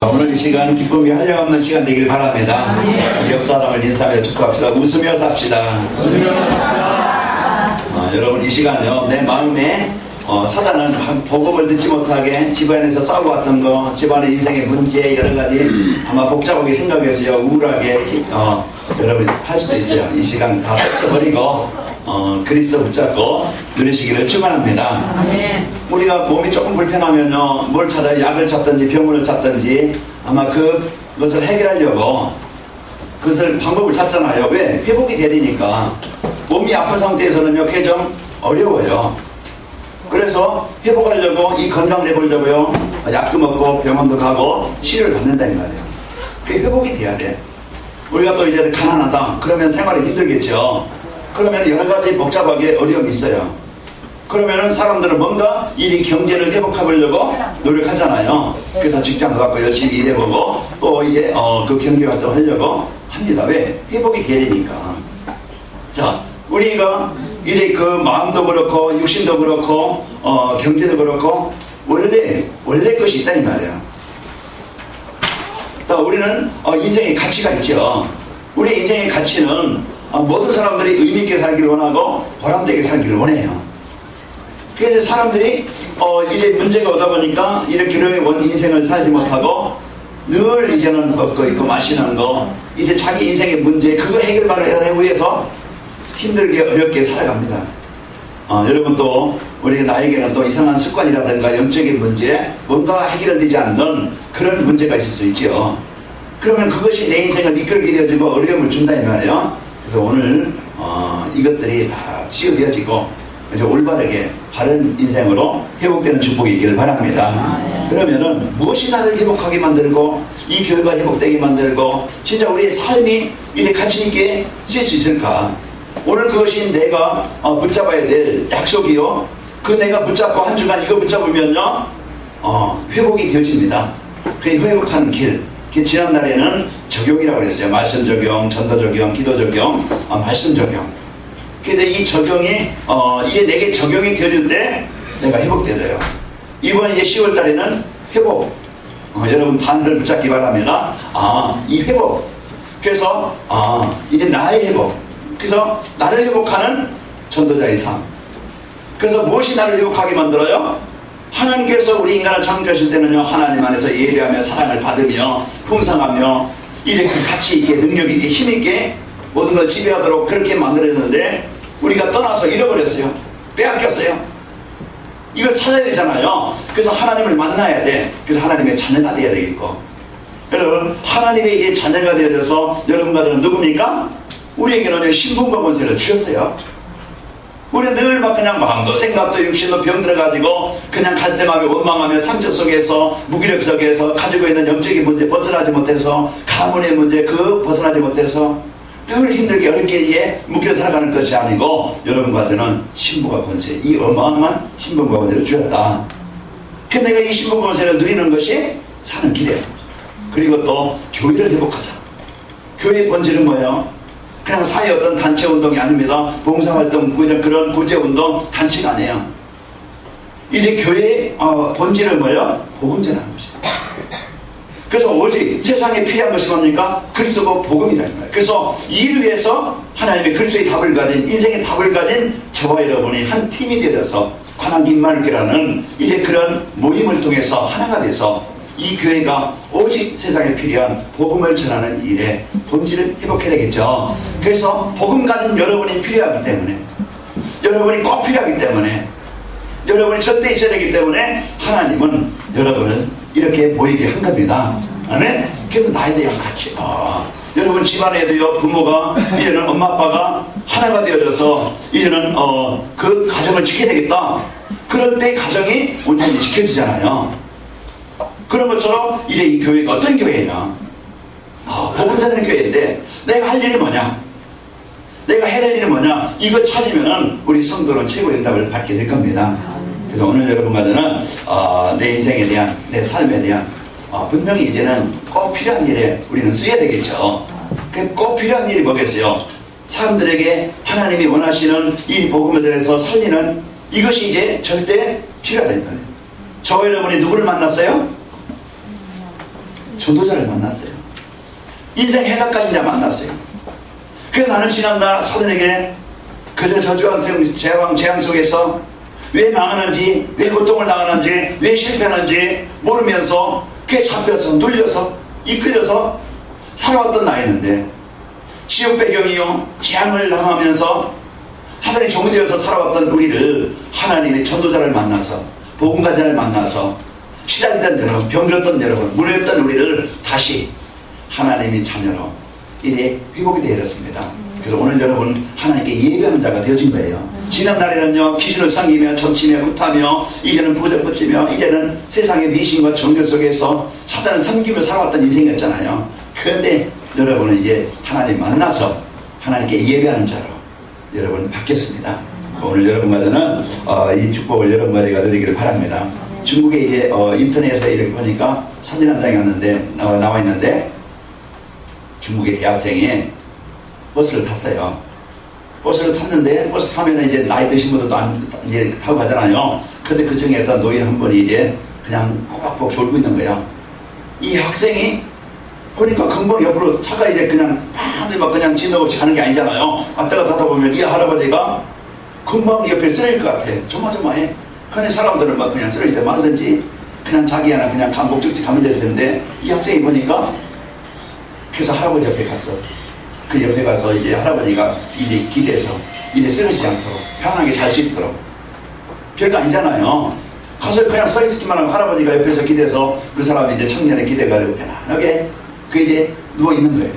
오늘 이 시간 기쁨이 한량없는 시간 되길 바랍니다. 옆 사람을 인사하며 축복합시다. 웃으며 삽시다. 여러분 이 시간요, 내 마음에 사단은 복음을 듣지 못하게 집안에서 싸우고 왔던 거, 집안의 인생의 문제 여러가지 아마 복잡하게 생각해서요 우울하게 여러분 할 수도 있어요. 이 시간 다 펼쳐버리고 그리스도 붙잡고 누리시기를 축원합니다. 우리가 몸이 조금 불편하면요 뭘 찾아요? 약을 찾든지 병원을 찾든지 아마 그것을 해결하려고 그것을 방법을 찾잖아요. 왜? 회복이 되니까. 몸이 아픈 상태에서는요 그게 좀 어려워요. 그래서 회복하려고 이 건강을 해보려고요 약도 먹고 병원도 가고 치료를 받는다는 말이에요. 그게 회복이 돼야 돼. 우리가 또 이제 가난하다 그러면 생활이 힘들겠죠. 그러면 여러가지 복잡하게 어려움이 있어요. 그러면은 사람들은 뭔가 이 경제를 회복하려고 노력하잖아요. 그래서 직장 가고 열심히 일해보고 또 이제 그 경제활동 하려고 합니다. 왜? 회복이 되니까. 자, 우리가 이제 그 마음도 그렇고 육신도 그렇고 경제도 그렇고 원래 것이 있다 이 말이에요. 자, 우리는 인생의 가치가 있죠. 우리 인생의 가치는 모든 사람들이 의미있게 살기를 원하고 보람되게 살기를 원해요. 그래서 사람들이 이제 문제가 오다 보니까 이렇게 원 인생을 살지 못하고 늘 이제는 먹고 있고 마시는 거 이제 자기 인생의 문제 그거 해결하기 위해서 힘들게 어렵게 살아갑니다. 여러분 또 우리 나에게는 또 이상한 습관이라든가 영적인 문제 뭔가 해결되지 않는 그런 문제가 있을 수 있죠. 그러면 그것이 내 인생을 이끌게 되어지고 어려움을 준다 이 말이에요. 그래서 오늘 이것들이 다 치유되어지고 이제 올바르게 바른 인생으로 회복되는 축복이 있기를 바랍니다. 그러면은 무엇이 나를 회복하게 만들고 이 교회가 회복되게 만들고 진짜 우리의 삶이 이렇게 가치있게 쓸 수 있을까? 오늘 그것이 내가 붙잡아야 될 약속이요. 그 내가 붙잡고 한 주간 이거 붙잡으면요 회복이 되어집니다. 그게 회복하는 길. 지난날에는 적용이라고 그랬어요. 말씀 적용, 전도 적용, 기도 적용, 말씀 적용. 그래서 이 적용이 이제 내게 적용이 되는 때 내가 회복되어요. 이번 이제 10월 달에는 회복. 여러분 단을 붙잡기 바랍니다. 이 회복. 그래서 이제 나의 회복. 그래서 나를 회복하는 전도자의 삶. 그래서 무엇이 나를 회복하게 만들어요? 하나님께서 우리 인간을 창조하실 때는요 하나님 안에서 예배하며 사랑을 받으며 풍성하며 이제 그 가치 있게 능력 있게 힘 있게 모든 걸 지배하도록 그렇게 만들었는데 우리가 떠나서 잃어버렸어요. 빼앗겼어요. 이걸 찾아야 되잖아요. 그래서 하나님을 만나야 돼. 그래서 하나님의 자녀가 되어야 되겠고 여러분 하나님의 이제 자녀가 되어져서 여러분과는 누굽니까? 우리에게는 신분과 권세를 주셨어요. 우리는 늘 막 그냥 마음도 생각도 육신도 병들어가지고 그냥 갈등하며 원망하며 상처 속에서 무기력 속에서 가지고 있는 영적인 문제 벗어나지 못해서 가문의 문제 벗어나지 못해서 늘 힘들게 어렵게 이제 묶여 살아가는 것이 아니고 여러분과는 신분과 권세 이 어마어마한 신분과 권세를 주었다. 그 내가 이 신분과 권세를 누리는 것이 사는 길이에요. 그리고 또 교회를 회복하자. 교회의 본질은 뭐예요? 그냥 사회 어떤 단체 운동이 아닙니다. 봉사활동, 그런 구제운동, 단체가 아니에요. 이제 교회의 본질은 뭐예요? 복음 전하는 것이에요. 그래서 오직 세상에 필요한 것이 뭡니까? 그리스도 복음이라는 거예요. 그래서 이를 위해서 하나님의 그리스도의 답을 가진 인생의 답을 가진 저와 여러분이 한 팀이 되어서 관악 임마누엘이라는 이제 그런 모임을 통해서 하나가 돼서 이 교회가 오직 세상에 필요한 복음을 전하는 일에 본질을 회복해야 되겠죠. 그래서 복음 가진 여러분이 필요하기 때문에 여러분이 꼭 필요하기 때문에 여러분이 절대 있어야 되기 때문에 하나님은 여러분을 이렇게 모이게 한 겁니다. 아멘? 그래서 나에 대한 가치 여러분 집안에도요 부모가 이제는 엄마 아빠가 하나가 되어져서 이제는 그 가정을 지켜야 되겠다. 그럴 때 가정이 온전히 지켜지잖아요. 그런 것처럼 이제 이 교회가 어떤 교회냐 복음 전하는 교회인데 내가 할 일이 뭐냐 내가 해야 될 일이 뭐냐 이거 찾으면 우리 성도는 최고의 응답을 받게 될 겁니다. 그래서 오늘 여러분과는 내 인생에 대한 내 삶에 대한 분명히 이제는 꼭 필요한 일에 우리는 쓰여야 되겠죠. 꼭 필요한 일이 뭐겠어요? 사람들에게 하나님이 원하시는 이 복음을 전해서 살리는 이것이 이제 절대 필요하다. 저와 여러분이 누구를 만났어요? 전도자를 만났어요. 인생 해답까지 이제 만났어요. 그래서 나는 지난날 사돈에게 그저 저주한 재앙 속에서 왜 망하는지, 왜 고통을 당하는지, 왜 실패하는지 모르면서 그에 잡혀서 눌려서 이끌려서 살아왔던 나이였는데, 지옥 배경이요 재앙을 당하면서 하나님의 종이 되어서 살아왔던 우리를 하나님의 전도자를 만나서, 복음가자를 만나서 시달리던 여러분, 병들었던 여러분, 무너졌던 우리를 다시 하나님의 자녀로 이래 회복이 되었습니다. 그래서 오늘 여러분 하나님께 예배하는 자가 되어진 거예요. 지난 날에는요 귀신을 섬기며 점치며 굿하며, 이제는 부적붙이며, 이제는 세상의 미신과 종교 속에서 사단을 섬기며 살아왔던 인생이었잖아요. 그런데 여러분은 이제 하나님 만나서 하나님께 예배하는 자로 여러분 바뀌었습니다. 오늘 여러분과는 이 축복을 여러분과 누리기를 바랍니다. 중국에 이제 인터넷에서 이렇게 보니까 사진 한 장이 왔는데 나와 있는데, 중국의 대학생이 버스를 탔어요. 버스를 탔는데, 버스 타면 이제 나이 드신 분들도 이제 타고 가잖아요. 근데 그 중에 어떤 노인 한 분이 이제 그냥 꼬박꼬박 졸고 있는 거예요. 이 학생이 보니까 금방 옆으로 차가 이제 그냥 막 그냥 진동 없이 가는 게 아니잖아요. 왔다가 타다 보면 이 할아버지가 금방 옆에 쓰러질 것 같아. 조마조마해. 그런데 사람들은 막 그냥 쓰러질 때 말든지 그냥 자기 하나 그냥 목적지 가면 되는데, 이 학생이 보니까 그래서 할아버지 옆에 갔어. 그 옆에 가서 이제 할아버지가 이제 기대서 이제 쓰러지지 않도록 편하게 잘 수 있도록, 별거 아니잖아요. 가서 그냥 서 있기만 하고 할아버지가 옆에서 기대서 그 사람이 이제 청년에 기대가지고 편안하게 그 이제 누워 있는 거예요.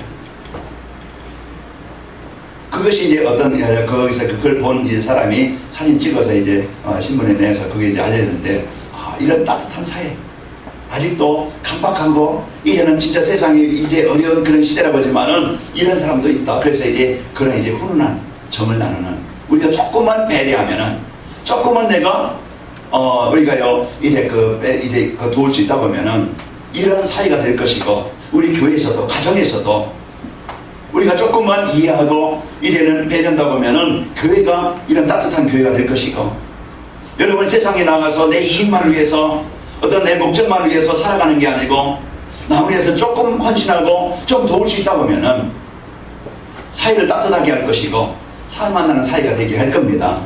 그것이 이제 어떤 거기서 그걸 본 이제 사람이 사진 찍어서 이제 신문에 내서 그게 이제 알려졌는데, 이런 따뜻한 사회, 아직도 강박하고 이제는 진짜 세상이 이제 어려운 그런 시대라고 하지만은 이런 사람도 있다. 그래서 이제 그런 이제 훈훈한 정을 나누는, 우리가 조금만 배려하면은, 조금만 내가 우리가요 이제 이제 도울 수 있다 보면은 이런 사회가 될 것이고, 우리 교회에서도 가정에서도 우리가 조금만 이해하고 이제는 배려한다 보면은 교회가 이런 따뜻한 교회가 될 것이고, 여러분 세상에 나가서 내 이익만을 위해서 어떤 내 목적만을 위해서 살아가는 게 아니고 남을 위해서 조금 헌신하고 좀 도울 수 있다 보면은 사회를 따뜻하게 할 것이고 사람 만나는 사회가 되게 할 겁니다.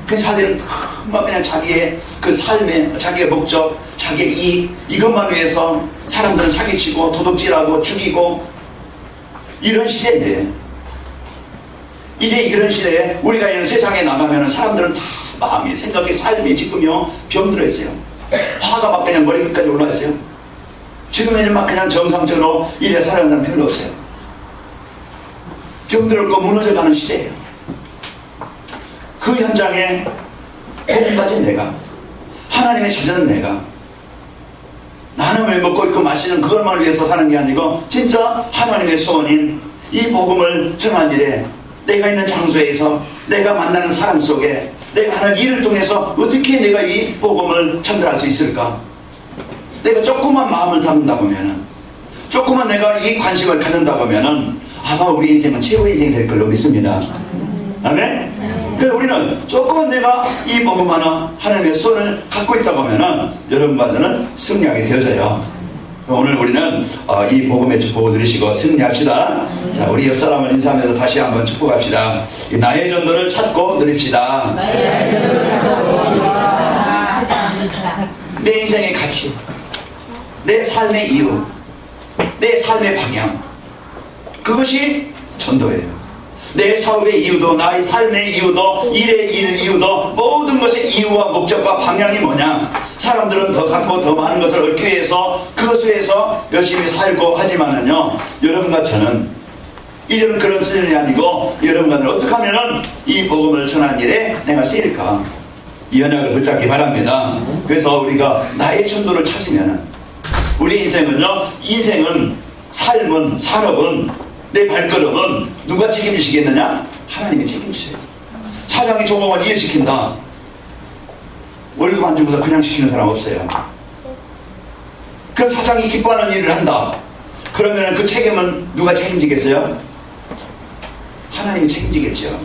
그 사회는 막 그냥 자기의 그 삶의 자기의 목적, 자기의 이익, 이것만 위해서 사람들은 사기치고 도둑질하고 죽이고 이런 시대인데, 이제 이런 시대에 우리가 이런 세상에 나가면은 사람들은 다 마음이, 생각이, 삶이 지금요 병들어 있어요. 화가 막 그냥 머리 끝까지 올라왔어요. 지금은 막 그냥 정상적으로 이래 살아간다는 별로 없어요. 병들었고 무너져가는 시대예요. 그 현장에 복음 가진 내가, 하나님의 자녀는 내가, 하나님을 먹고 있고 마시는 그것만 위해서 사는 게 아니고 진짜 하나님의 소원인 이 복음을 전한 일에 내가 있는 장소에서 내가 만나는 사람 속에 내가 하는 일을 통해서 어떻게 내가 이 복음을 전달할 수 있을까? 내가 조금만 마음을 담는다 보면은, 조금만 내가 이 관심을 갖는다 보면은 아마 우리 인생은 최고의 인생이 될 걸로 믿습니다. 아멘? 그래서 우리는 조금은 내가 이 복음 하나님의 손을 갖고 있다 보면은 여러분과 저는 승리하게 되어져요. 오늘 우리는 이 복음의 축복을 누리시고 승리합시다. 자, 우리 옆 사람을 인사하면서 다시 한번 축복합시다. 나의 전도를 찾고 누립시다. 내 인생의 가치, 내 삶의 이유, 내 삶의 방향, 그것이 전도예요. 내 사업의 이유도, 나의 삶의 이유도, 일의 이유도, 모든 것의 이유와 목적과 방향이 뭐냐? 사람들은 더 갖고 더 많은 것을 얻기 위해서 그것을 위해서 열심히 살고 하지만은요, 여러분과 저는 이런 그런 수준이 아니고, 여러분과 저는 어떻게 하면은 이 복음을 전한 일에 내가 쓰일까? 이 언약을 붙잡기 바랍니다. 그래서 우리가 나의 전도를 찾으면은, 우리 인생은요, 삶은, 산업은, 내 발걸음은 누가 책임지시겠느냐? 하나님이 책임지세요. 사장이 조공을 이해시킨다. 월급 안 주고서 그냥 시키는 사람 없어요. 그 사장이 기뻐하는 일을 한다. 그러면 그 책임은 누가 책임지겠어요? 하나님이 책임지겠죠.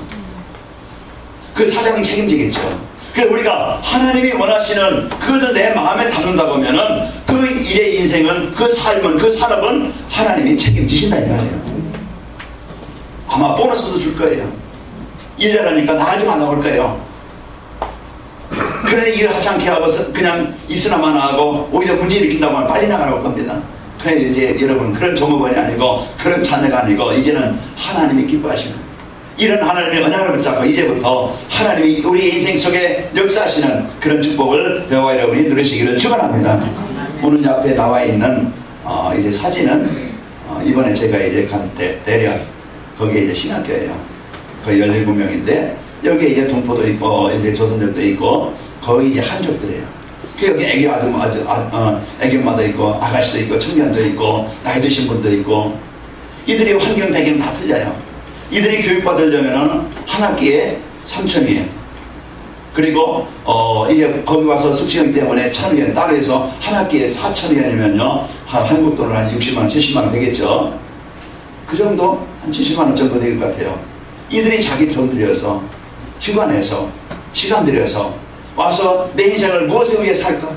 그 사장이 책임지겠죠. 그래서 우리가 하나님이 원하시는 그것을 내 마음에 담는다고 하면은 그 이제 인생은, 그 삶은, 그 산업은 하나님이 책임지신다 이 말이에요. 아마 보너스도 줄 거예요. 일하라니까 나가지만 나올 거예요. 그래 일 하찮게 하고 그냥 있으나만 하고 오히려 문제 일으킨다고 하면 빨리 나가라고 겁니다. 그래 이제 여러분 그런 종업원이 아니고 그런 자녀가 아니고 이제는 하나님이 기뻐하시는, 이런 하나님의 언약을 붙잡고 이제부터 하나님이 우리 인생 속에 역사하시는 그런 축복을 저와 여러분이 누리시기를 축원합니다. 오늘 앞에 나와 있는 이제 사진은 이번에 제가 이제 간 대련, 거기에 이제 신학교예요. 거의 17명인데 여기에 이제 동포도 있고 이제 조선족도 있고 거의 이제 한족들이에요. 그 여기 애기 애기 엄마도 있고 아가씨도 있고 청년도 있고 나이 드신 분도 있고, 이들이 환경 배경 다 틀려요. 이들이 교육받으려면 한 학기에 3,000위엔, 그리고 이제 거기 와서 숙식비 때문에 1,000위엔 따로 해서 한 학기에 4,000위엔이면요 한국 돈으로 한 60만원 70만원 되겠죠. 그 정도 한 70만원 정도 될 것 같아요. 이들이 자기 돈 들여서 휴가 내서 시간 들여서 와서 내 인생을 무엇에 의해 살까?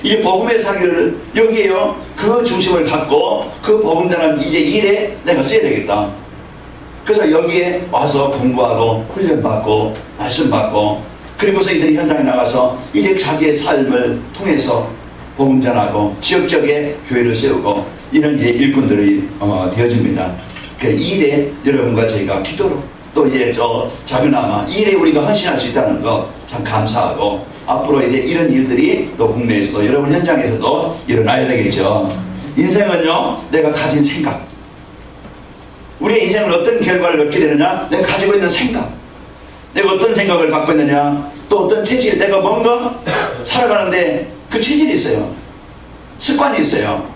이제 복음의 살기를 여기에요 그 중심을 갖고 그 복음자는 이제 일에 내가 써야 되겠다. 그래서 여기에 와서 공부하고 훈련받고 말씀받고, 그리고서 이들이 현장에 나가서 이제 자기의 삶을 통해서 복음 전하고 지역적에 교회를 세우고 이런 이제 일꾼들이 되어집니다. 그 일에 여러분과 저희가 기도로 또 이제 작은아마 일에 우리가 헌신할 수 있다는 거 참 감사하고, 앞으로 이제 이런 일들이 또 국내에서도 여러분 현장에서도 일어나야 되겠죠. 인생은요 내가 가진 생각, 우리의 인생을 어떤 결과를 얻게 되느냐, 내가 가지고 있는 생각, 내가 어떤 생각을 갖고 있느냐, 또 어떤 체질, 내가 뭔가 살아가는데 그 체질이 있어요. 습관이 있어요.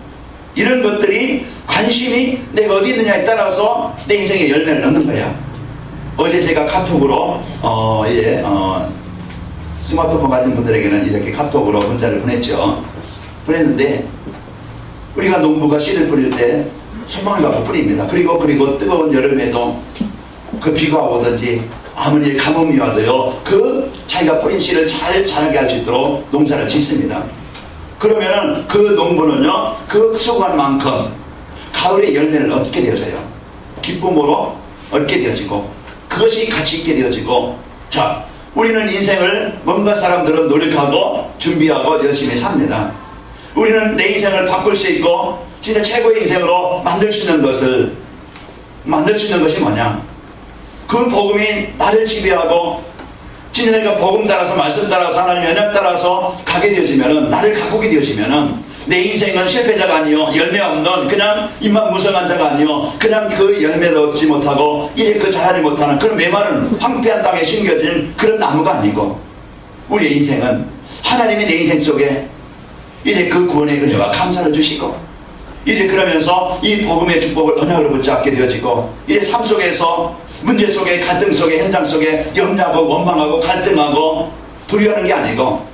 이런 것들이 관심이 내가 어디 있느냐에 따라서 내 인생의 열매를 얻는 거야. 어제 제가 카톡으로 스마트폰 가진 분들에게는 이렇게 카톡으로 문자를 보냈죠. 보냈는데 우리가 농부가 씨를 뿌릴 때 소망을 갖고 뿌립니다. 그리고 뜨거운 여름에도 그 비가 오든지 아무리 가뭄이 와도요 그 자기가 뿌린 씨를 잘 자라게 할 수 있도록 농사를 짓습니다. 그러면은 그 농부는요 그 수고한 만큼 가을에 열매를 얻게 되어져요. 기쁨으로 얻게 되어지고 그것이 가치 있게 되어지고, 자 우리는 인생을 뭔가 사람들은 노력하고 준비하고 열심히 삽니다. 우리는 내 인생을 바꿀 수 있고 진짜 최고의 인생으로 만들 수 있는 것이 뭐냐, 그 복음이 나를 지배하고 진짜 내가 복음 따라서 말씀 따라서 하나님의 언약 따라서 가게 되어지면은, 나를 가꾸게 되어지면은 내 인생은 실패자가 아니요 열매 없는 그냥 입만 무성한 자가 아니요 그냥 그 열매를 얻지 못하고 이제 그 자라지 못하는 그런 메마른 황폐한 땅에 심겨진 그런 나무가 아니고, 우리의 인생은 하나님이 내 인생 속에 이제 그 구원의 은혜와 감사를 주시고 이제 그러면서 이 복음의 축복을 언약으로 붙잡게 되어지고, 이제 삶 속에서 문제 속에 갈등 속에 현장 속에 염려하고 원망하고 갈등하고 두려워하는 게 아니고,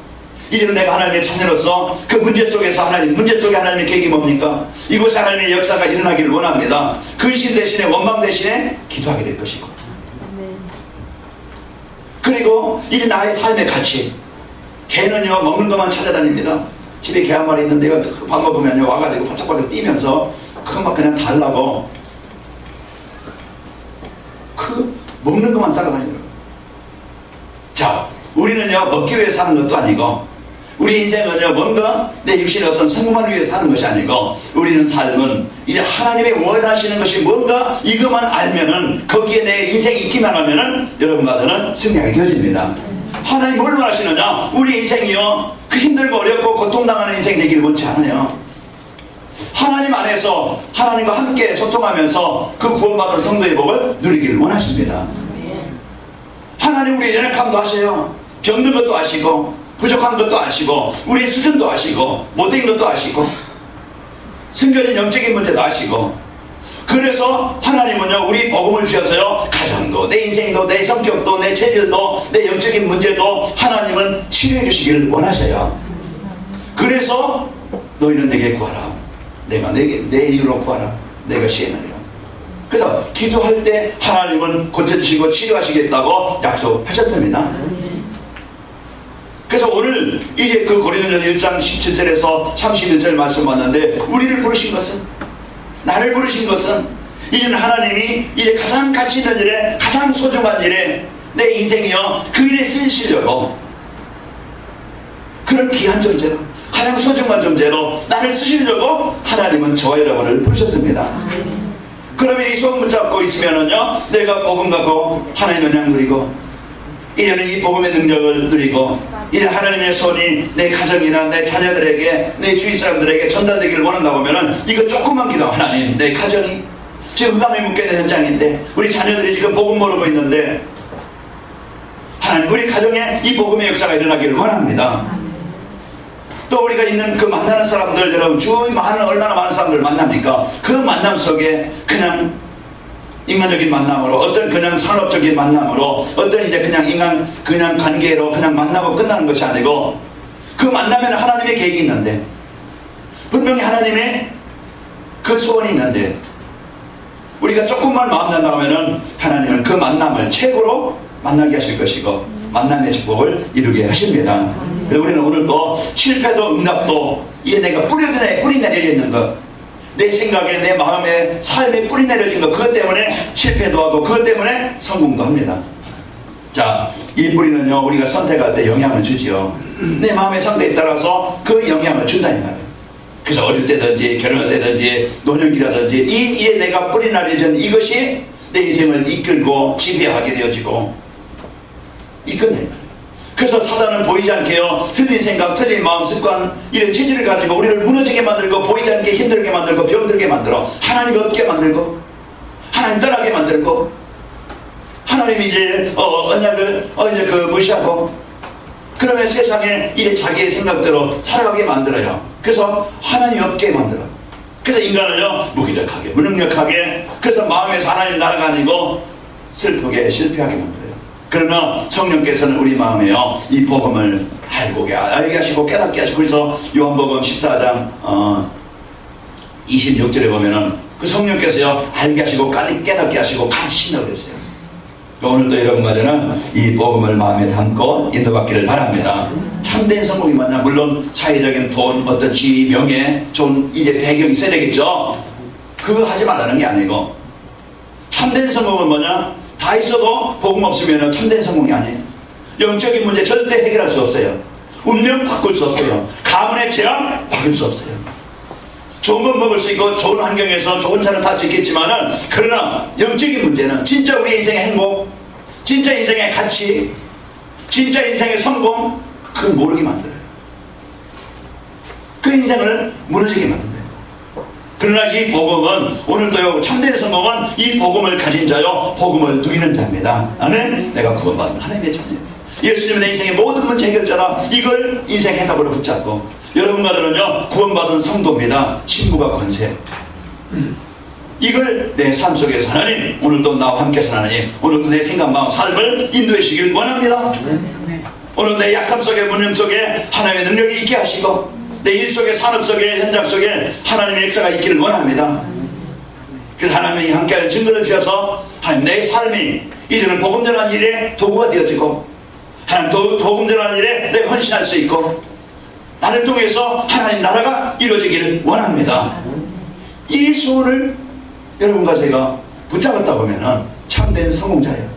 이제는 내가 하나님의 자녀로서 그 문제 속에서 문제 속에 하나님의 계획이 뭡니까? 이곳에 하나님의 역사가 일어나기를 원합니다. 근심 대신에 원망 대신에 기도하게 될 것이고, 그리고 이제 나의 삶의 가치, 개는요 먹는 것만 찾아다닙니다. 집에 개 한 마리 있는데요 밥 먹으면요 와가지고 바짝바짝 뛰면서 그것만 그냥 달라고 그 먹는 것만 따라다니더라고요. 자 우리는요 먹기 위해 사는 것도 아니고, 우리 인생은요 뭔가 내 육신의 어떤 성공만 위해 사는 것이 아니고, 우리는 삶은 이제 하나님의 원하시는 것이 뭔가 이것만 알면은, 거기에 내 인생이 있기만 하면은 여러분과 저는 승리하게 되어집니다. 하나님 뭘 원하시느냐, 우리 인생이요 그 힘들고 어렵고 고통당하는 인생 되기를 원치 않아요. 하나님 안에서 하나님과 함께 소통하면서 그 구원받은 성도의 복을 누리기를 원하십니다. 하나님 우리의 연약함도 아셔요. 병든 것도 아시고 부족한 것도 아시고 우리의 수준도 아시고 못된 것도 아시고 숨겨진 영적인 문제도 아시고, 그래서 하나님은요 우리 복음을 주셔서요 가정도 내 인생도 내 성격도 내 체질도 내 영적인 문제도 하나님은 치료해 주시기를 원하셔요. 그래서 너희는 내게 구하라, 내가 내 이유로 구하라, 내가 시행하리라. 그래서 기도할 때 하나님은 고쳐주시고 치료하시겠다고 약속하셨습니다. 그래서 오늘 이제 그 고린도전서 1장 17절에서 31절 말씀 봤는데, 우리를 부르신 것은, 나를 부르신 것은 이제는 하나님이 이제 가장 가치 있는 일에, 가장 소중한 일에, 내 인생이요 그 일에 쓰시려고, 그런 귀한 존재로, 가장 소중한 존재로 나를 쓰시려고 하나님은 저와 여러분을 부르셨습니다. 그러면 이 소금 붙잡고 있으면은요, 내가 복음 갖고 하나님의 은혜 누리고, 이제는 이 복음의 능력을 누리고, 이제 하나님의 손이 내 가정이나 내 자녀들에게, 내 주위 사람들에게 전달되기를 원한다고 하면은, 이거 조금만 기도. 하나님, 내 가정이 지금 흑암에 묶여있는 현장인데, 우리 자녀들이 지금 복음 모르고 있는데, 하나님, 우리 가정에 이 복음의 역사가 일어나기를 원합니다. 또 우리가 있는 그 만나는 사람들, 여러분, 주위 얼마나 많은 사람들 만납니까? 그 만남 속에 그냥 인간적인 만남으로, 어떤 그냥 산업적인 만남으로, 어떤 이제 그냥 관계로 그냥 만나고 끝나는 것이 아니고, 그 만남에는 하나님의 계획이 있는데, 분명히 하나님의 그 소원이 있는데, 우리가 조금만 마음 난다면은 하나님은 그 만남을 최고로 만나게 하실 것이고, 만남의 축복을 이루게 하십니다. 그래서 우리는 오늘도 실패도 응답도, 이게 내가 뿌리 내려져 있는 것, 내 생각에, 내 마음에, 삶에 뿌리 내려진 것, 그것 때문에 실패도 하고 그것 때문에 성공도 합니다. 자, 이 뿌리는요, 우리가 선택할 때 영향을 주지요. 내 마음의 상태에 따라서 그 영향을 준다 이 말이에요. 그래서 어릴 때든지 결혼할 때든지 노년기라든지 이에 내가 뿌리 내려진 이것이 내 인생을 이끌고 지배하게 되어지고 이끌네. 그래서 사단은 보이지 않게요, 틀린 생각, 틀린 마음, 습관, 이런 체질을 가지고 우리를 무너지게 만들고, 보이지 않게 힘들게 만들고, 병들게 만들어, 하나님 없게 만들고, 하나님 떠나게 만들고, 하나님 이제 언약을 이제 무시하고, 그러면 세상에 이제 자기의 생각대로 살아가게 만들어요. 그래서 하나님 없게 만들어. 그래서 인간을요 무기력하게, 무능력하게, 그래서 마음에서 하나님 나라가 아니고 슬프게, 실패하게 만들어요. 그러나 성령께서는 우리 마음에요 이 복음을 알게 하시고 깨닫게 하시고, 그래서 요한복음 14장 26절에 보면은 그 성령께서요 알게 하시고 깨닫게 하시고 가르치신다고 그랬어요. 오늘도 여러분과 저는 이 복음을 마음에 담고 인도받기를 바랍니다. 참된 성공이 뭐냐? 물론 사회적인 돈, 어떤 지위, 명예, 좋은 이제 배경이 있어야 되겠죠. 그거 하지 말라는 게 아니고, 참된 성공은 뭐냐? 다 있어도 복음 없으면 참된 성공이 아니에요. 영적인 문제 절대 해결할 수 없어요. 운명 바꿀 수 없어요. 가문의 재앙 바꿀 수 없어요. 좋은 건 먹을 수 있고 좋은 환경에서 좋은 차를 탈 수 있겠지만은, 그러나 영적인 문제는 진짜 우리 인생의 행복, 진짜 인생의 가치, 진짜 인생의 성공, 그걸 모르게 만들어요. 그 인생을 무너지게 만들어요. 그러나 이 복음은, 오늘도요 참된 성공은 이 복음을 가진 자요 복음을 누리는 자입니다. 아멘. 내가 구원받은 하나님의 자녀입니다. 예수님은 내 인생의 모든 문제 해결자라, 이걸 인생 해답으로 붙잡고, 여러분과 저는요 구원받은 성도입니다. 신부가 권세, 이걸 내 삶 속에서 하나님, 오늘도 나와 함께 하나님, 오늘도 내 생각, 마음, 삶을 인도해 주시길 원합니다. 오늘 내 약함 속에, 문림 속에 하나님의 능력이 있게 하시고, 내 일 속에, 산업 속에, 현장 속에 하나님의 역사가 있기를 원합니다. 그래서 하나님이 함께하는 증거를 주셔서 하나님, 내 삶이 이제는 복음 전하는 일에 도구가 되어지고, 하나님 복음 전하는 일에 내가 헌신할 수 있고, 나를 통해서 하나님 나라가 이루어지기를 원합니다. 이 소원을 여러분과 제가 붙잡았다 보면은 참된 성공자예요.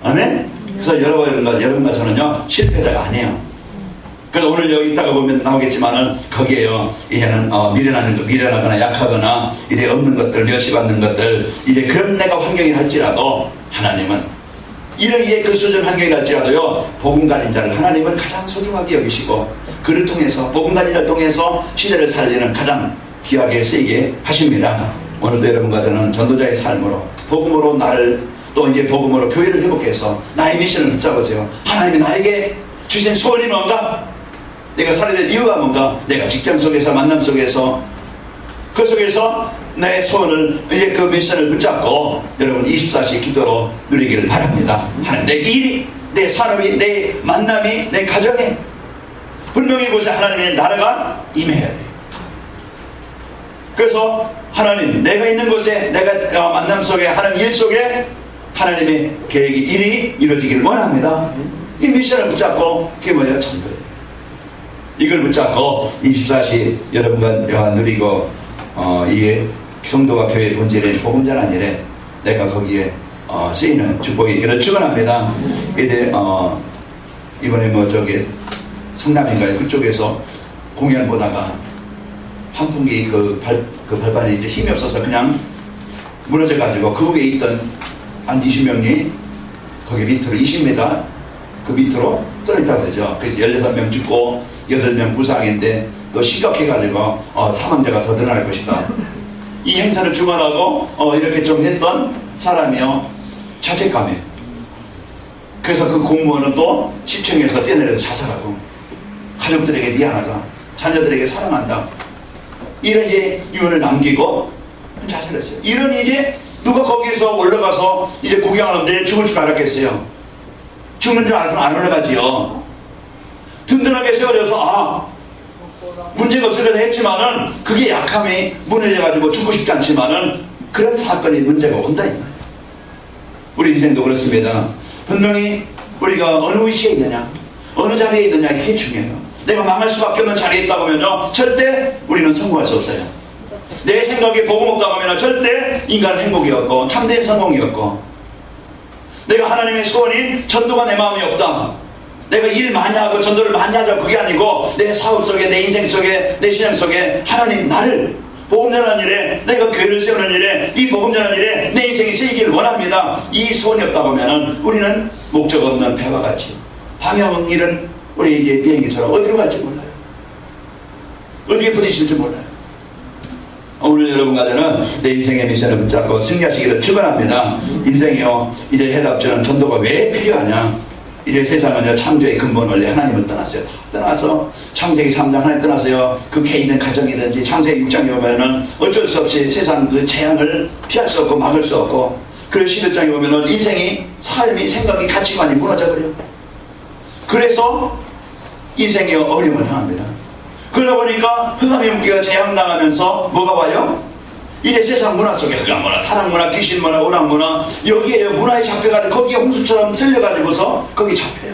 아멘. 그래서 여러분과 저는요 실패자가 아니에요. 그래서 오늘 여기 있다가 보면 나오겠지만은, 거기에요 이제는 미련하거나 약하거나 이래 없는 것들, 멸시받는 것들, 이래 그런 내가 환경이 할지라도 하나님은 이런 이제 그 수준 환경이 갈지라도요 복음 가진 자를 하나님은 가장 소중하게 여기시고, 그를 통해서, 복음 가진 자를 통해서 시대를 살리는 가장 귀하게 쓰이게 하십니다. 오늘도 여러분과 저는 전도자의 삶으로, 복음으로 나를, 또 이제 복음으로 교회를 회복해서 나의 미션을 붙잡으세요. 하나님이 나에게 주신 소원이 뭔가? 내가 살아야 될 이유가 뭔가? 내가 직장 속에서, 만남 속에서, 그 속에서 내 소원을, 이제 그 미션을 붙잡고 여러분 24시 기도로 누리기를 바랍니다. 하나님, 내 일이, 내 산업이, 내 만남이, 내 가정에 분명히 그곳에 하나님의 나라가 임해야 돼요. 그래서 하나님, 내가 있는 곳에, 내가 만남 속에, 하는 일 속에 하나님의 계획이, 일이 이루어지기를 원합니다. 이 미션을 붙잡고, 그게 뭐예요? 전도예요. 이걸 붙잡고 24시 여러분과 누리고 이게 성도와 교회의 본질인 복음 전한 일에 내가 거기에 쓰이는 축복이 있기를 축원합니다. 이래 이번에 뭐 저기 성남인가요? 그쪽에서 공연 보다가 환풍기 그 발판이 이제 힘이 없어서 그냥 무너져 가지고 그 위에 있던 한 20명이 거기 밑으로 20m 그 밑으로 떨어졌다고 그러죠. 그래서 16명 죽고 8명 부상인데 또 심각해가지고 사망자가 더 늘어날 것이다. 이 행사를 주관하고 이렇게 좀 했던 사람이요, 자책감에. 그래서 그 공무원은 또 10층에서 뛰어내려서 자살하고, 가족들에게 미안하다, 자녀들에게 사랑한다, 이런 이제 유언을 남기고 자살했어요. 이런 이제 누가 거기서 올라가서 이제 구경하는데 죽을 줄 알았겠어요? 죽는 줄 알아서 안 올라가지요. 든든하게 세워져서 문제가 없으려고 했지만은 그게 약함이 무너져가지고 죽고 싶지 않지만은 그런 사건이 문제가 온다 이 말이에요. 우리 인생도 그렇습니다. 분명히 우리가 어느 위치에 있느냐, 어느 자리에 있느냐, 이게 중요해요. 내가 망할 수밖에 없는 자리에 있다고 하면요, 절대 우리는 성공할 수 없어요. 내 생각에 복음 없다고 하면 절대 인간은 행복이 없고 참된 성공이 없고, 내가 하나님의 소원인 전도가 내 마음이 없다, 내가 일 많이 하고 전도를 많이 하자, 그게 아니고 내 사업 속에, 내 인생 속에, 내 신앙 속에 하나님 나를 복음 전하는 일에, 내가 교회를 세우는 일에, 이 복음 전하는 일에 내 인생이 쓰이기를 원합니다. 이 소원이 없다고 하면 우리는 목적 없는 배와 같이 방향 잃은 우리 이제 비행기처럼 어디로 갈지 몰라요. 어디에 부딪힐지 몰라요. 오늘 여러분과는 내 인생의 미션을 붙잡고 승리하시기를 축원합니다. 인생이요, 이제 해답처럼 전도가 왜 필요하냐? 이제 세상은 창조의 근본 원래 하나님을 떠났어요. 떠나서 창세기 3장 하나님 떠났어요. 그 개인은 가정이든지 창세기 6장에 보면은 어쩔 수 없이 세상 그 재앙을 피할 수 없고 막을 수 없고, 그래서 11장에 보면은 인생이, 삶이, 생각이, 가치관이 무너져버려요. 그래서 인생이 어려움을 당합니다. 그러다 보니까 흑암의 문기가 재앙당하면서 뭐가 와요? 이제 세상 문화 속에 흑암 문화, 타락 문화, 귀신 문화, 오락 문화, 여기에 문화에 잡혀가지고 거기에 홍수처럼 쓸려가지고서 거기 잡혀요.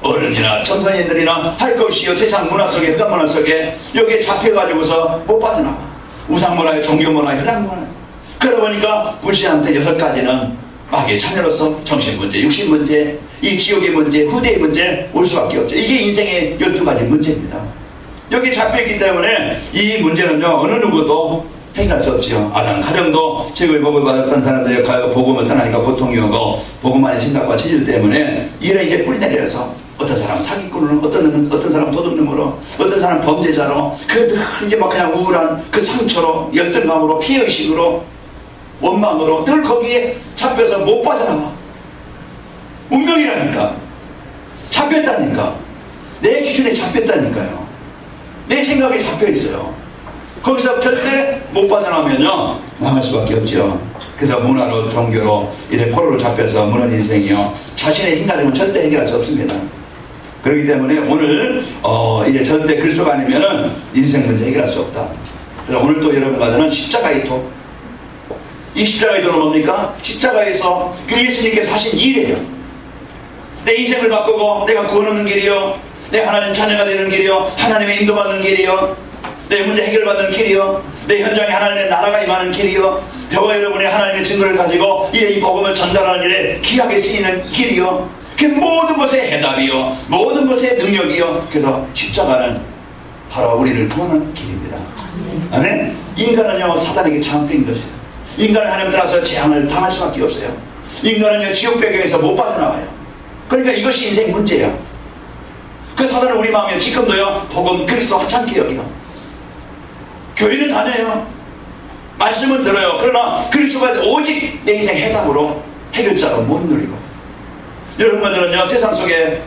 어른이나 청소년들이나 할 것 없이요, 세상 문화 속에, 흑암 문화 속에 여기에 잡혀가지고서 못 빠져나와. 우상 문화에, 종교 문화에, 흑암 문화에. 그러다 보니까 불신한테 6가지는 마귀의 자녀로서 정신 문제, 육신 문제, 이 지옥의 문제, 후대의 문제 올 수밖에 없죠. 이게 인생의 12가지 문제입니다. 여기 잡혀있기 때문에 이 문제는요, 어느 누구도 해결할 수 없지요. 아담 가정도 최고의 복을 받았던 사람들이 복음을 떠나니까 고통이 오고, 복음 안의 생각과 체질 때문에 이래 이제 뿌리 내려서 어떤 사람은 사기꾼으로, 어떤 사람은 도둑놈으로, 어떤 사람은 범죄자로, 그 이제 막 그냥 우울한 그 상처로, 열등감으로, 피해의식으로, 원망으로 늘 거기에 잡혀서 못 빠져나와. 운명이라니까. 잡혔다니까. 내 기준에 잡혔다니까요. 내 생각에 잡혀있어요. 거기서 절대 못 빠져나오면요, 망할 수밖에 없죠. 그래서 문화로, 종교로, 이래 포로로 잡혀서 무너진 인생이요, 자신의 힘 가지고는 절대 해결할 수 없습니다. 그렇기 때문에 오늘 이제 절대 그리스도가 아니면은 인생 문제 해결할 수 없다. 그래서 오늘 또 여러분과는 십자가의 도, 이 십자가의 도는 뭡니까? 십자가에서 그 예수님께서 하신 일이에요. 내 인생을 바꾸고 내가 구원 얻는 길이요, 내 하나님 자녀가 되는 길이요, 하나님의 인도받는 길이요, 내 문제 해결받는 길이요, 내 현장에 하나님의 나라가 임하는 길이요, 저와 여러분의 하나님의 증거를 가지고 이 복음을 전달하는 일에 귀하게 쓰이는 길이요, 그 모든 것의 해답이요, 모든 것의 능력이요. 그래서 십자가는 바로 우리를 구원하는 길입니다. 아멘. 인간은요, 사단에게 장악된 것이에요. 인간은 하나님 따라서 재앙을 당할 수밖에 없어요. 인간은요, 지옥 배경에서 못 빠져나와요. 그러니까 이것이 인생 문제야. 그 사단은 우리 마음에 지금도요, 복음 그리스도 하찮게 여기요. 교회는 다녀요, 말씀은 들어요. 그러나 그리스도가 오직 내 인생 해답으로, 해결자로 못 누리고, 여러분들은요, 세상 속에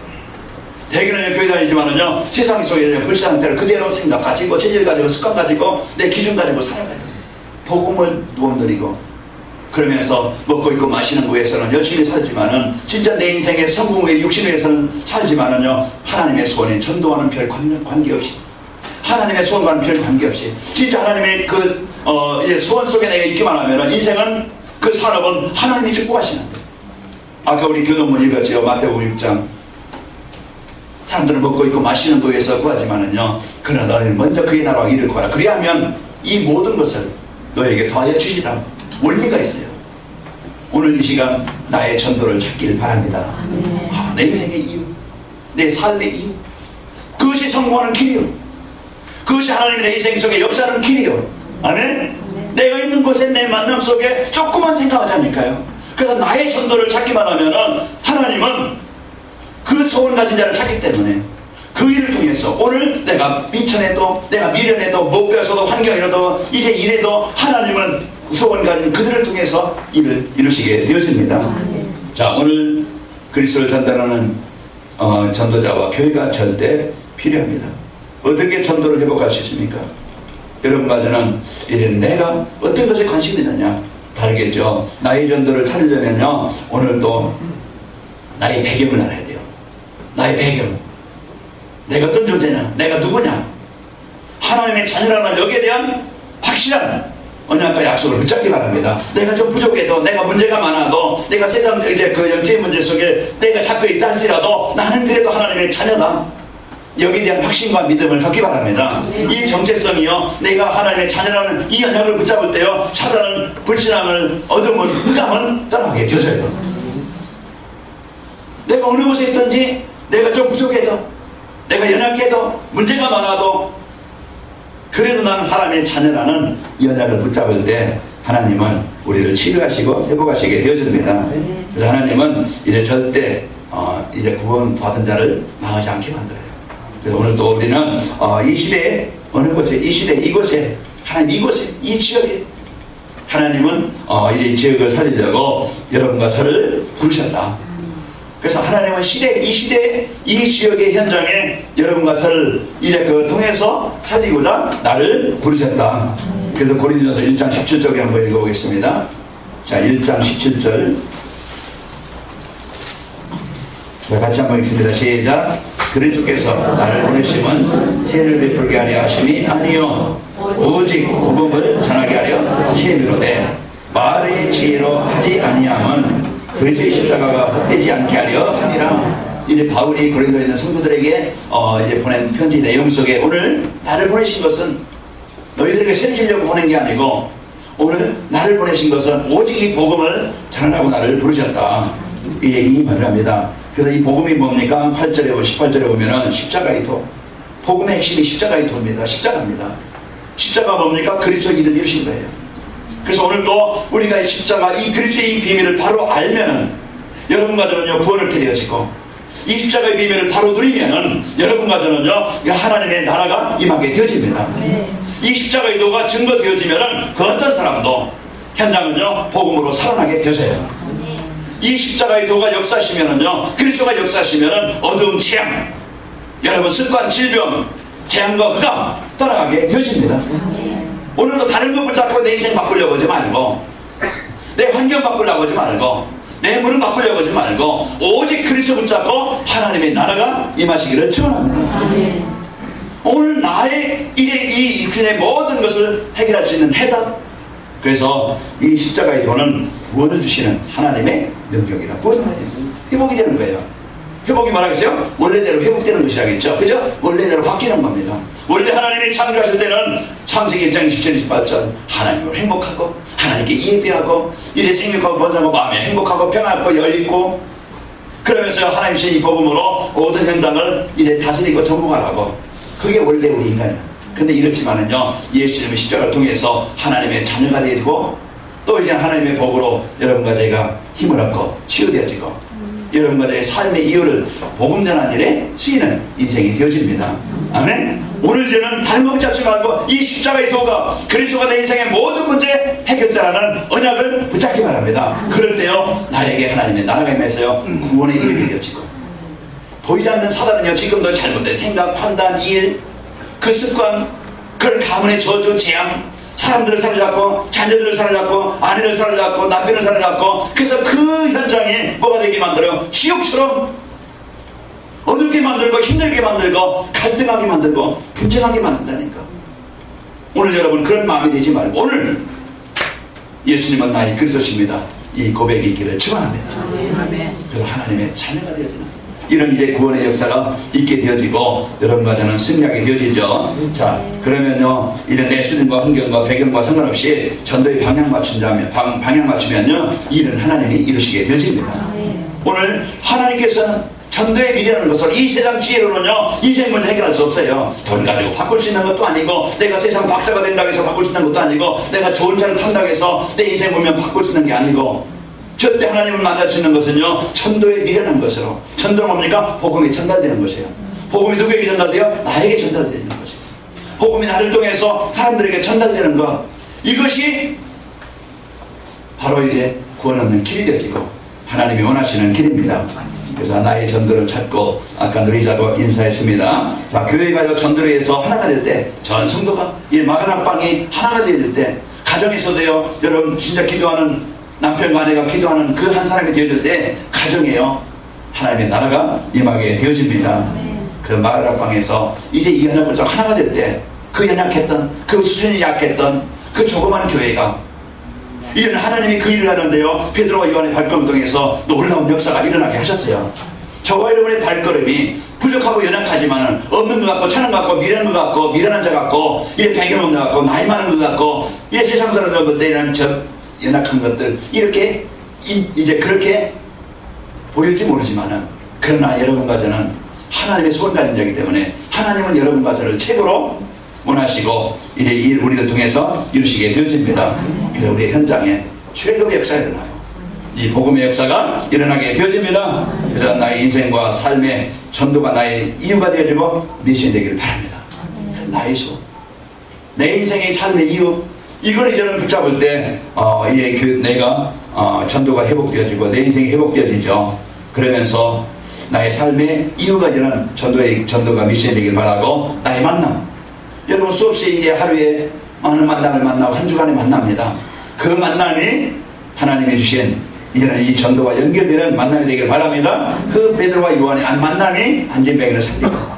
대개는 교회 다니지만은요, 세상 속에 불쌍한 대로 그대로 생각 가지고, 체질 가지고, 습관 가지고, 내 기준 가지고 살아가요. 복음을 못 누리고, 그러면서 먹고 있고 마시는 거에서는 열심히 살지만은, 진짜 내 인생의 성공의 육신을 위해서는 살지만은요, 하나님의 소원에 전도와는 별 관계없이, 하나님의 소원과는 별 관계없이, 진짜 하나님의 이제 소원 속에 내가 있기만 하면은 인생은, 그 산업은 하나님이 축복하시는 거예요. 아까 우리 교동문 읽었죠. 마태복음 6장. 사람들은 먹고 있고 마시는 곳에서 구하지만은요, 그러나 너는 먼저 그의 나라와 이를 구하라. 그리하면 이 모든 것을 너에게 더하여 주시리라. 원리가 있어요. 오늘 이 시간 나의 전도를 찾기를 바랍니다. 내 인생의 이유, 내 삶의 이유, 그것이 성공하는 길이요, 그것이 하나님이 내 인생 속에 역사하는 길이요. 아멘. 내가 있는 곳에 내 만남 속에 조금만 생각하지 않을까요? 그래서 나의 전도를 찾기만 하면은 하나님은 그 소원 가진 자를 찾기 때문에 그 일을 통해서 오늘 내가 미천에도 내가 미련에도 목표에서도 환경이라도 이제 일에도 하나님은 소원 가진 그들을 통해서 일을 이루시게 되어집니다. 자, 오늘 그리스도를 전달하는 전도자와 교회가 절대 필요합니다. 어떻게 전도를 회복할 수 있습니까? 여러분과 저는 이제 내가 어떤 것에 관심이 있느냐 다르겠죠. 나의 전도를 찾으려면요, 오늘 또 나의 배경을 알아야 돼요. 나의 배경, 내가 어떤 존재냐, 내가 누구냐, 하나님의 자녀라는 여기에 대한 확실한 언약과 약속을 붙잡기 바랍니다. 내가 좀 부족해도, 내가 문제가 많아도, 내가 세상 이제 그 영적인 문제 속에 내가 잡혀 있다 할지라도 나는 그래도 하나님의 자녀다. 여기에 대한 확신과 믿음을 갖기 바랍니다. 이 정체성이요, 내가 하나님의 자녀라는 이 언약을 붙잡을 때요, 사단은 불신앙을, 어둠은, 흑암은 떠나게 되어져요. 내가 어느 곳에 있든지, 내가 좀 부족해도, 내가 연약해도, 문제가 많아도, 그래도 나는 하나님의 자녀라는 이 언약을 붙잡을 때 하나님은 우리를 치료하시고 회복하시게 되어집니다. 그래서 하나님은 이제 절대 이제 구원받은 자를 망하지 않게 만들어요. 그래서 오늘 또 우리는 이 시대에, 어느 곳에, 이 시대, 이곳에, 하나님 이곳에, 이 지역에 하나님은 이제 이 지역을 살리려고 여러분과 저를 부르셨다. 그래서 하나님은 이 시대, 이 지역의 현장에 여러분과 저를 이제 그 통해서 살리고자 나를 부르셨다. 그래서 고린도전서 1장 17절에 한번 읽어보겠습니다. 자, 1장 17절. 자, 같이 한번 읽습니다. 시작. 그리스도께서 나를 보내심은 세를 베풀게 하려 하심이 아니요 오직 복음을 전하게 하려 하심이로되 말의 지혜로 하지 아니함은 그리스도의 십자가가 헛되지 않게 하려 함이라. 이제 바울이 고린도에 있는 성도들에게 이제 보낸 편지 내용 속에 오늘 나를 보내신 것은 너희들에게 세를 주려고 보낸 게 아니고 오늘 나를 보내신 것은 오직 이 복음을 전하라고 나를 부르셨다. 이 말을 합니다. 그래서 이 복음이 뭡니까? 8절에 18절에 보면은 십자가의 도. 복음의 핵심이 십자가의 도입니다. 십자가입니다. 십자가 뭡니까? 그리스도의 일을 이루신 거예요. 그래서 오늘 또 우리가 이 십자가, 이 그리스도의 비밀을 바로 알면은 여러분과 저는요 구원을 얻게 되어지고, 이 십자가의 비밀을 바로 누리면은 여러분과 저는요 하나님의 나라가 임하게 되어집니다. 이 십자가의 도가 증거되어지면은 그 어떤 사람도 현장은요 복음으로 살아나게 되어져요. 이 십자가의 도가 역사하시면은요, 그리스도가 역사하시면은 어두운 재앙, 여러분 습관, 질병, 재앙과 흑암 떠나가게 되어집니다. 오늘도 다른 것 붙잡고 내 인생 바꾸려고 하지 말고, 내 환경 바꾸려고 하지 말고, 내 물은 바꾸려고 하지 말고, 오직 그리스도 붙잡고 하나님의 나라가 임하시기를 축원합니다. 오늘 나의 이제 이 육신의 모든 것을 해결할 수 있는 해답. 그래서 이 십자가의 도는 구원을 주시는 하나님의 능력이라. 회복이 되는 거예요. 회복이 뭐라겠어요? 원래대로 회복되는 것이라겠죠. 그죠? 원래대로 바뀌는 겁니다. 원래 하나님이 창조하실 때는 창세기 1장 17, 18절 하나님을 행복하고 하나님께 예배하고 이제 생육하고 번성하고 마음에 행복하고 평안하고 여유있고, 그러면서 하나님 주신 이 복음으로 모든 현장을 이제 다스리고 정복하라고. 그게 원래 우리 인간이에요. 근데 이렇지만은요, 예수님의 십자가를 통해서 하나님의 자녀가 되고, 또 이제 하나님의 복으로 여러분과 제가 힘을 얻고 치유되어지고, 여러분과 저의 삶의 이유를 복음 전한 일에 쓰이는 인생이 되어집니다. 아멘. 오늘 저는 다른 것 붙잡지 말고 이 십자가의 도가 그리스도가 내 인생의 모든 문제 해결자라는 언약을 붙잡기 바랍니다. 그럴 때요 나에게 하나님의 나라가 임해서요 구원에 이르게 되어지고, 보이지 않는 사단은요 지금도 잘못된 생각, 판단, 일, 그 습관, 그런 가문의 저주, 재앙, 사람들을 사로잡고 자녀들을 사로잡고 아내를 사로잡고 남편을 사로잡고, 그래서 그 현장에 뭐가 되게 만들어요? 지옥처럼 어둡게 만들고 힘들게 만들고 갈등하게 만들고 분쟁하게 만든다니까. 오늘 여러분 그런 마음이 되지 말고 오늘 예수님은 나의 그리스도십니다 이 고백이 있기를 축원합니다. 그래서 하나님의 자녀가 되어지는 이런 이제 구원의 역사가 있게 되어지고 여러분과 저는 승리하게 되어지죠. 자, 그러면요, 이런 내수준과 환경과 배경과 상관없이 전도의 방향 맞추면요, 이는 하나님이 이루시게 되어집니다. 오늘 하나님께서는 전도의 미래라는 것을 이 세상 지혜로는요, 인생 문제 해결할 수 없어요. 돈 가지고 바꿀 수 있는 것도 아니고, 내가 세상 박사가 된다고 해서 바꿀 수 있는 것도 아니고, 내가 좋은 차를 탄다고 해서 내 인생 문명 바꿀 수 있는 게 아니고, 절대 하나님을 만날 수 있는 것은요, 전도의 미래라는 것으로. 전도는 뭡니까? 복음이 전달되는 것이에요. 복음이 누구에게 전달돼요? 나에게 전달되는 것이에요. 복음이 나를 통해서 사람들에게 전달되는 것, 이것이 바로 이제 구원 얻는 길이 되어지고 하나님이 원하시는 길입니다. 그래서 나의 전도를 찾고 아까 누리자도 인사했습니다. 자, 교회가 전도를 해서 하나가 될 때, 전 성도가 이 마가락방이 하나가 되어질 때, 가정에서도요, 여러분 진짜 기도하는 남편과 아내가 기도하는 그 한 사람이 되어질 때 가정에요, 하나님의 나라가 임하게 되어집니다. 그 마가락방에서 이제 이 연합부터 하나가 될 때, 그 연약했던, 그 수준이 약했던 그 조그만 교회가 이제는 하나님이 그 일을 하는데요, 베드로와 요한의 발걸음을 통해서 놀라운 역사가 일어나게 하셨어요. 저와 여러분의 발걸음이 부족하고 연약하지만은 없는 것 같고 천한 것 같고 미련한 것 같고 미련한 자 같고 이게 배경 없는 것 같고 나이 많은 것 같고 이게 세상 사람들 볼 때는 저 연약한 것들 이렇게 이제 그렇게 보일지 모르지만은, 그러나 여러분과 저는 하나님의 소원 가진 자이기 때문에 하나님은 여러분과 저를 최고로 원하시고 이제 이 일 우리를 통해서 이루시게 되어집니다. 그래서 우리의 현장에 최고의 역사가 일어나요. 이 복음의 역사가 일어나게 되어집니다. 그래서 나의 인생과 삶의 전도가 나의 이유가 되어지고 미션이 되기를 바랍니다. 나의 소, 내 인생의 삶의 이유, 이걸 이제는 붙잡을 때 내가 전도가 회복되어지고 내 인생이 회복되어지죠. 그러면서 나의 삶의 이유가 이제는 전도가 미션이 되기를 바라고, 나의 만남, 여러분 수없이 이제 하루에 많은 만남을 만나고 한 주간에 만납니다. 그 만남이 하나님이 주신 이제는 이 전도와 연결되는 만남이 되기를 바랍니다. 그 베드로와 요한의 만남이 안진뱅이를 살리고,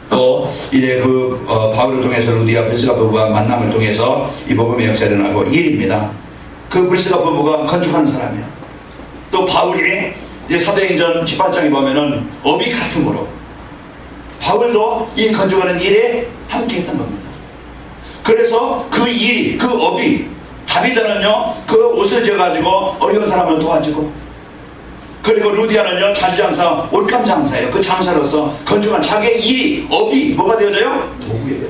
또 이제 바울을 통해서 루디와 브리스가 부부와 만남을 통해서 이 복음의 역사가 일어나고 일입니다. 그 브리스가 부부가 건축하는 사람이에요. 또 바울이 이제 사도행전 18장에 보면은 업이 같음으로 바울도 이 건축하는 일에 함께 했던 겁니다. 그래서 그 일이, 그 업이, 다비드는요 그 옷을 지어가지고 어려운 사람을 도와주고, 그리고 루디아는요 자주장사, 옷감 장사예요. 그 장사로서 건축한 자기의 일이, 업이 뭐가 되어져요? 도구예요.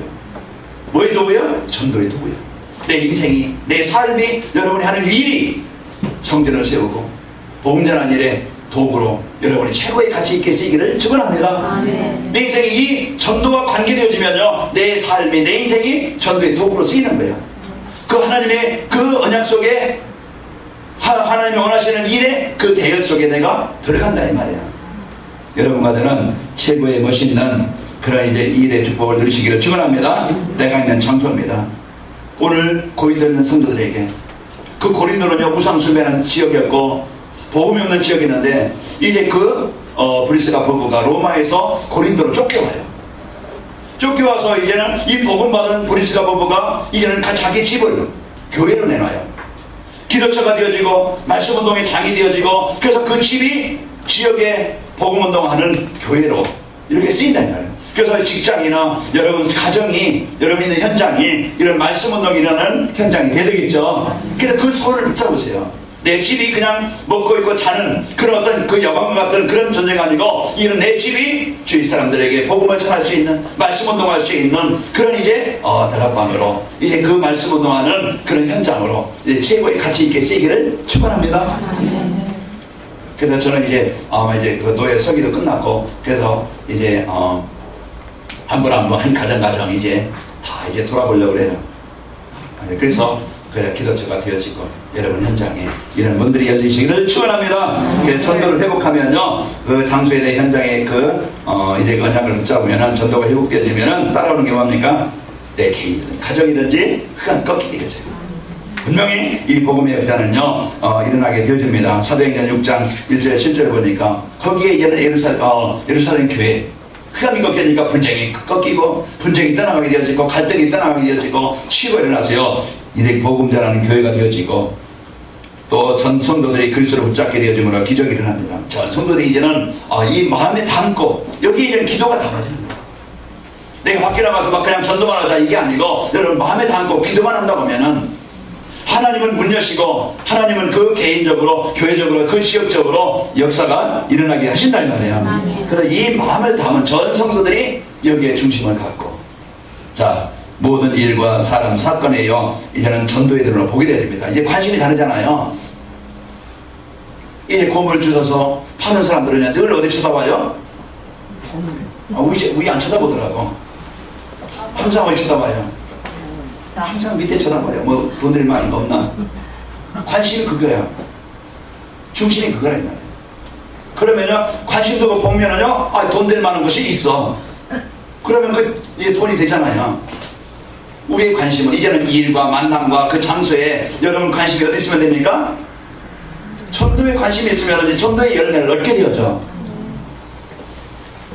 뭐의 도구예요? 전도의 도구예요. 내 인생이, 내 삶이, 여러분이 하는 일이 성전을 세우고 복음전한 일에 도구로 여러분이 최고의 가치 있게 쓰이기를 축원합니다. 내 인생이 이 전도와 관계되어지면요, 내 삶이, 내 인생이 전도의 도구로 쓰이는 거예요. 그 하나님의 그 언약 속에 하나님이 원하시는 일에 그 대열 속에 내가 들어간다 이 말이야. 여러분과 저는 최고의 멋있는 그런 이제 일의 축복을 누리시기를 축원합니다. 내가 있는 장소입니다. 오늘 고린도에 있는 성도들에게, 그 고린도는요 우상 숭배하는 지역이었고 복음이 없는 지역이었는데, 이제 브리스가 부부가 로마에서 고린도로 쫓겨와요. 쫓겨와서 이제는 이 복음 받은 브리스가 부부가 이제는 자기 집을 교회로 내놔요. 기도처가 되어지고 말씀운동의 장이 되어지고, 그래서 그 집이 지역의 복음운동하는 교회로 이렇게 쓰인다는 거예요. 그래서 직장이나 여러분 가정이, 여러분 있는 현장이 이런 말씀운동이 일어나는 현장이 되겠죠. 그래서 그 소를 붙잡으세요. 내 집이 그냥 먹고 있고 자는 그런 어떤 그 여관 같은 그런 존재가 아니고, 이런 내 집이 주위 사람들에게 복음을 전할 수 있는, 말씀 운동할 수 있는 그런 이제 다락방으로, 이제 그 말씀 운동하는 그런 현장으로 이제 최고의 가치 있게 쓰이기를 축원합니다. 그래서 저는 이제 그 노예 서기도 끝났고, 그래서 이제 한 분 한 가정 이제 다 이제 돌아보려고 그래요. 그래서 그 기도처가 되어지고 여러분 현장에 이런 문들이 열리시기를 축원합니다. 전도를 회복하면요, 그 장소에 대해 현장에 이제 언약을 붙잡으면은 전도가 회복되어지면은 따라오는 게 뭡니까? 내 개인이든 가정이든지 흑암 꺾이게 되죠. 분명히 이 복음의 역사는요 일어나게 되어집니다. 사도행전 6장 1절에 7절을 보니까 거기에 이제는 예루살렘 교회 흑암이 꺾이니까 분쟁이 꺾이고, 분쟁이 떠나가게 되어지고, 갈등이 떠나가게 되어지고, 치유가 일어나서요 이제 복음 전하는 교회가 되어지고, 또 전 성도들이 그리스도를 붙잡게 되어짐으로 기적이 일어납니다. 전 성도들이 이제는 이 마음에 담고 여기 이제 기도가 담아지는 거예요. 내가 밖에 나가서 막 그냥 전도만 하자 이게 아니고 여러분 마음에 담고 기도만 한다고 하면은 하나님은 문 여시고 하나님은 그 개인적으로 교회적으로 그 지역적으로 역사가 일어나게 하신다 이 말이에요. 그래서 이 마음을 담은 전 성도들이 여기에 중심을 갖고 자 모든 일과 사람 사건에요 이제는 전도의 들으로 보게 됩니다. 이제 관심이 다르잖아요. 이제 고물 주셔서 파는 사람들은 늘 어디 쳐다봐요? 우리 안 쳐다보더라고. 항상 어디 쳐다봐요? 항상 밑에 쳐다봐요. 뭐 돈들이 많은 거 없나? 관심이 그거야. 중심이 그거라 이 말이에요. 그러면요 관심도 보면은요 돈들 많은 곳이 있어. 그러면 그 돈이 되잖아요. 우리의 관심은 이제는 일과 만남과 그 장소에 여러분 관심이 어디 있으면 됩니까? 전도에 관심이 있으면 이제 전도의 열매를 얻게 되어져.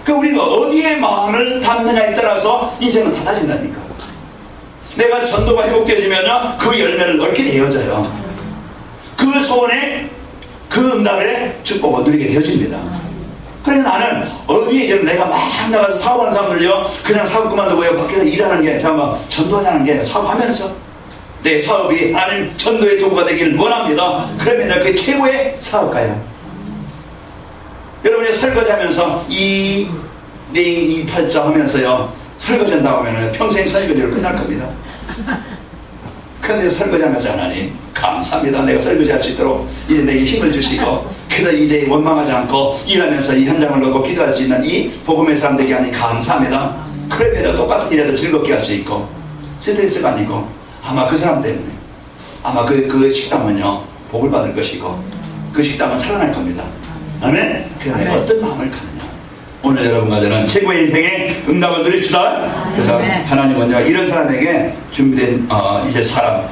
그 우리가 어디에 마음을 담느냐에 따라서 인생은 달라진다니까. 내가 전도가 회복되어지면요 그 열매를 얻게 되어져요. 그 소원에 그 응답에 축복을 누리게 되어집니다. 그래서 나는 어디에 이제 내가 막 나가서 사업하는 사람들요 그냥 사업 그만두고 밖에서 일하는 게 그냥 막 전도하자는 게 사업하면서 내 사업이 하나님 전도의 도구가 되기를 원합니다. 그러면 그게 최고의 사업가예요. 여러분이 설거지하면서 이 팔자 하면서요 설거지 한다고 하면 평생 설거지로 끝날 겁니다. 근데 설거지하면서 하나님 감사합니다. 내가 설거지할 수 있도록 이제 내게 힘을 주시고 그래서 이제 원망하지 않고 일하면서 이 현장을 놓고 기도할 수 있는 이 복음의 사람 되게 하니 감사합니다. 그러면 똑같은 일에도 즐겁게 할 수 있고 스트레스가 아니고 아마 그 사람 때문에 아마 그 식당은요 복을 받을 것이고 그 식당은 살아날 겁니다. 아멘. 그래서 내가 어떤 마음을 갖느냐. 오늘 여러분과 저는 최고의 인생의 응답을 누립시다. 그래서 하나님은요 이런 사람에게 준비된 이제 사람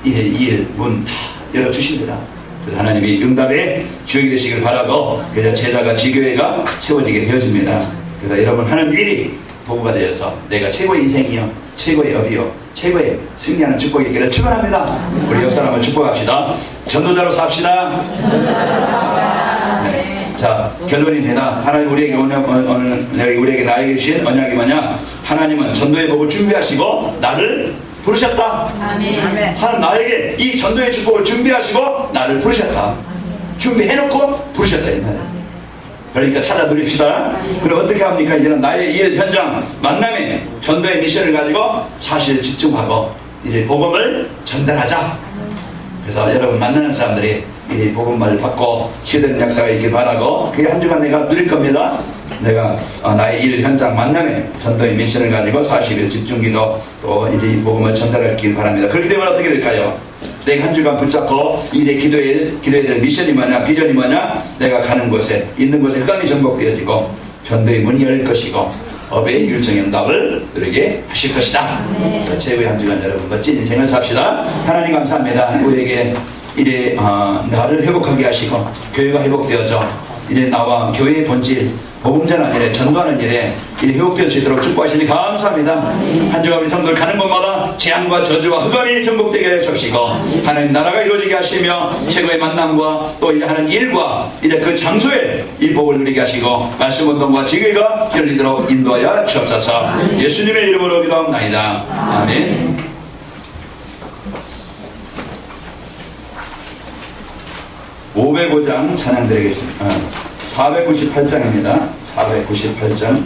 이제 일 문 다 열어주십니다. 그래서 하나님이 응답의 주역이 되시길 바라고 그래서 제자가 지교회가 채워지게 되어집니다. 그래서 여러분 하는 일이 도구가 되어서 내가 최고의 인생이요 최고의 업이요 최고의 승리하는 축복이 있기를 축원합니다. 우리 옆 사람을 축복합시다. 전도자로 삽시다. 네. 자 결론입니다. 하나님 우리에게 우리에게 나에게 주신 언약이 뭐냐? 하나님은 전도의 복을 준비하시고 나를 부르셨다. 아멘. 하나님 나에게 이 전도의 축복을 준비하시고 나를 부르셨다. 준비해놓고 부르셨다 이 말이에요. 그러니까 찾아 누립시다. 그럼 어떻게 합니까? 이제는 나의 일 현장 만남에 전도의 미션을 가지고 사실 집중하고 이제 복음을 전달하자. 그래서 여러분 만나는 사람들이 이 복음을 받고 시대는 역사가 있길 바라고 그게 한 주간 내가 누릴 겁니다. 내가 나의 일 현장 만남에 전도의 미션을 가지고 40일 집중기도 또 이제 이 복음을 전달하길 바랍니다. 그렇게 되면 어떻게 될까요? 내가 한 주간 붙잡고 일의 기도해야 될 미션이 뭐냐 비전이 뭐냐 내가 가는 곳에 있는 곳에 흑암이 전복되어지고 전도의 문이 열릴 것이고 업의 일정의 응답을 누리게 하실 것이다. 최후의 한 주간 여러분 멋진 인생을 삽시다. 하나님 감사합니다. 우리에게 이제 나를 회복하게 하시고 교회가 회복되어져 이제 나와 교회의 본질 복음 전하는 일에 전도하는 일에 이제 회복될 수 있도록 축복하시니 감사합니다. 한 주간 우리 성도들 가는 곳마다 재앙과 저주와 흑암이 전복되게 해 주시고 하나님 나라가 이루어지게 하시며 최고의 만남과 또 이제 하는 일과 이제 그 장소에 이 복을 누리게 하시고 말씀 운동과 지교회가 열리도록 인도하여 주옵소서. 예수님의 이름으로 기도합나이다. 아멘. 505장 찬양 드리겠습니다. 498장입니다. 498장